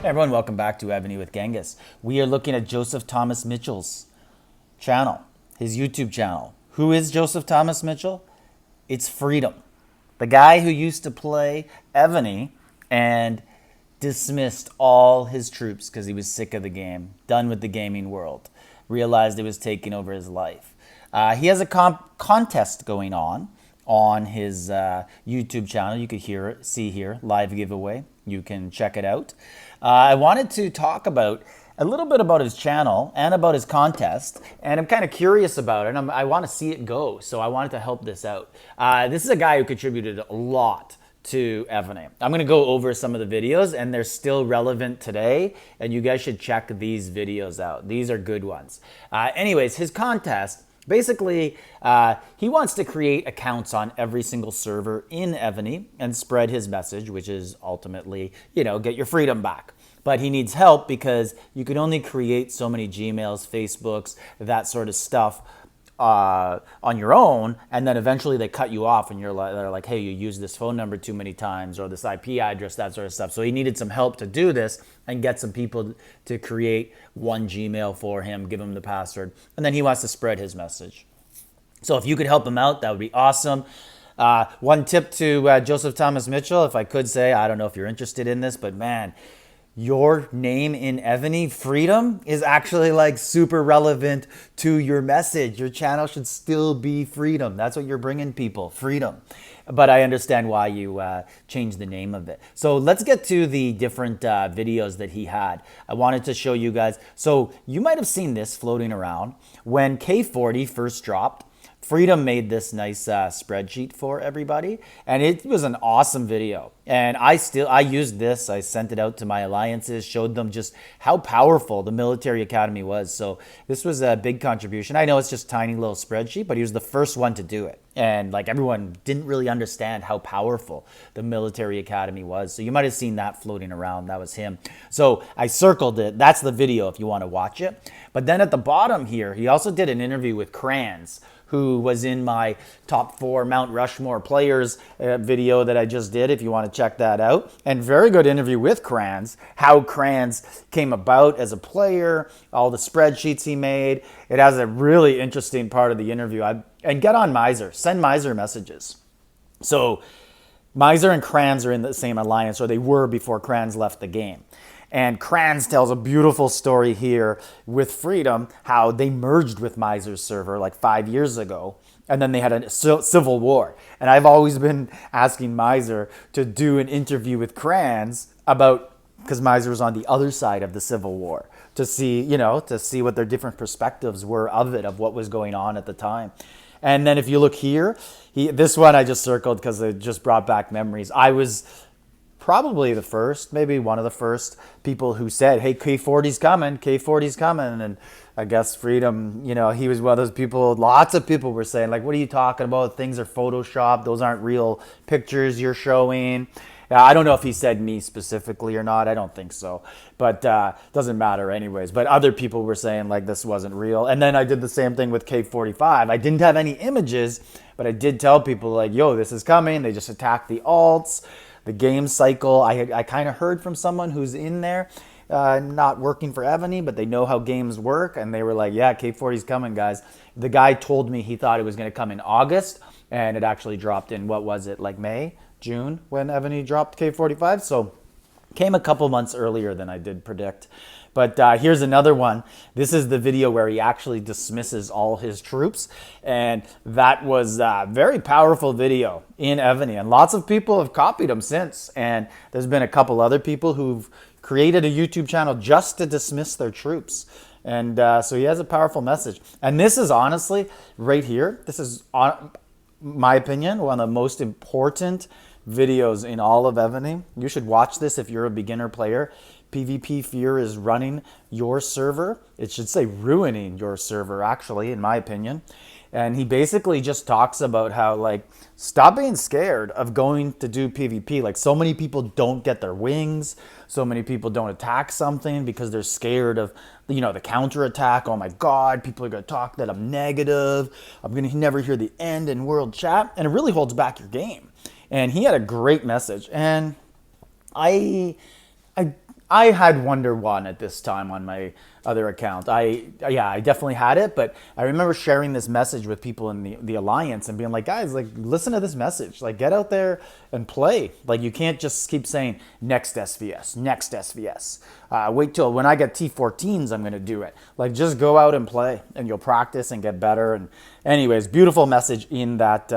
Everyone, welcome back to Evony with Genghis. We are looking at Joseph Thomas Mitchell's channel, his YouTube channel. Who is Joseph Thomas Mitchell? It's Freeeeedom, the guy who used to play Evony and dismissed all his troops because he was sick of the game, done with the gaming world, realized it was taking over his life. He has a contest going on his YouTube channel. You could see here, live giveaway. You can check it out. I wanted to talk about a little bit about his channel and about his contest, and I'm kind of curious about it. I want to see it go, so I wanted to help this out. This is a guy who contributed a lot to Evony. I'm going to go over some of the videos, and they're still relevant today, and you guys should check these videos out. These are good ones. Anyways, his contest, basically, he wants to create accounts on every single server in Evony and spread his message, which is ultimately, get your freedom back. But he needs help because you can only create so many Gmails, Facebooks, that sort of stuff on your own, and then eventually they cut you off and they're like, hey, you used this phone number too many times or this IP address, that sort of stuff. So he needed some help to do this and get some people to create one Gmail for him, give him the password, and then he wants to spread his message. So if you could help him out, that would be awesome. One tip to Joseph Thomas Mitchell, if I could say, I don't know if you're interested in this, but man, your name in Evony, Freeeeedom, is actually like super relevant to your message. Your channel should still be Freeeeedom. That's what you're bringing people, freedom. But I understand why you changed the name of it. So let's get to the different videos that he had. I wanted to show you guys. So you might have seen this floating around. When K40 first dropped, Freeeeedom made this nice spreadsheet for everybody, and it was an awesome video. And I used this. I sent it out to my alliances, showed them just how powerful the military academy was. So this was a big contribution. I know it's just a tiny little spreadsheet, but he was the first one to do it. And like everyone didn't really understand how powerful the military academy was. So you might have seen that floating around. That was him. So I circled it. That's the video if you want to watch it. But then at the bottom here, he also did an interview with Kranz, who was in my top 4 Mount Rushmore players video that I just did, if you want to check that out. And very good interview with Kranz, how Kranz came about as a player, all the spreadsheets he made. It has a really interesting part of the interview. And get on Miser, send Miser messages. So Miser and Kranz are in the same alliance, or they were before Kranz left the game. And Kranz tells a beautiful story here with Freeeeedom, how they merged with Miser's server like 5 years ago, and then they had a civil war. And I've always been asking Miser to do an interview with Kranz about, because Miser was on the other side of the civil war, to see what their different perspectives were of it, of what was going on at the time. And then if you look here, this one I just circled because it just brought back memories. I was probably the first, maybe one of the first people who said, hey, K40's coming, K40's coming. And I guess Freeeeedom, he was one of those people, lots of people were saying, like, what are you talking about? Things are Photoshopped. Those aren't real pictures you're showing. I don't know if he said me specifically or not. I don't think so. But doesn't matter anyways. But other people were saying, like, this wasn't real. And then I did the same thing with K45. I didn't have any images, but I did tell people, like, yo, this is coming. They just attacked the alts. The game cycle, I kind of heard from someone who's in there, not working for Evony, but they know how games work, and they were like, yeah, K40's coming, guys. The guy told me he thought it was going to come in August, and it actually dropped in, what was it, like May, June, when Evony dropped K45, so came a couple months earlier than I did predict. But here's another one. This is the video where he actually dismisses all his troops. And that was a very powerful video in Evony. And lots of people have copied him since. And there's been a couple other people who've created a YouTube channel just to dismiss their troops. And so he has a powerful message. And this is honestly, right here, this is, my opinion, one of the most important videos in all of Evony. You should watch this if you're a beginner player. PvP Fear is running your server. It should say ruining your server, actually, in my opinion. And he basically just talks about how, like, stop being scared of going to do PvP. Like, so many people don't get their wings. So many people don't attack something because they're scared of, the counterattack. Oh my God, people are going to talk that I'm negative. I'm going to never hear the end in world chat. And it really holds back your game. And he had a great message. And I I had Wonder One at this time on my other account. I definitely had it, but I remember sharing this message with people in the alliance and being like, guys, like, listen to this message. Like, get out there and play. Like, you can't just keep saying next SVS, next SVS. Wait till when I get T14s, I'm gonna do it. Like, just go out and play, and you'll practice and get better. And anyways, beautiful message in that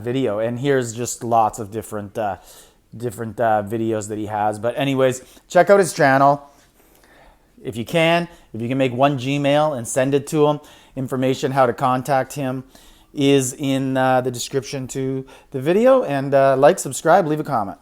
video. And here's just lots of different videos that he has. But anyways, check out his channel. If you can make one Gmail and send it to him, information how to contact him is in the description to the video. And like, subscribe, leave a comment.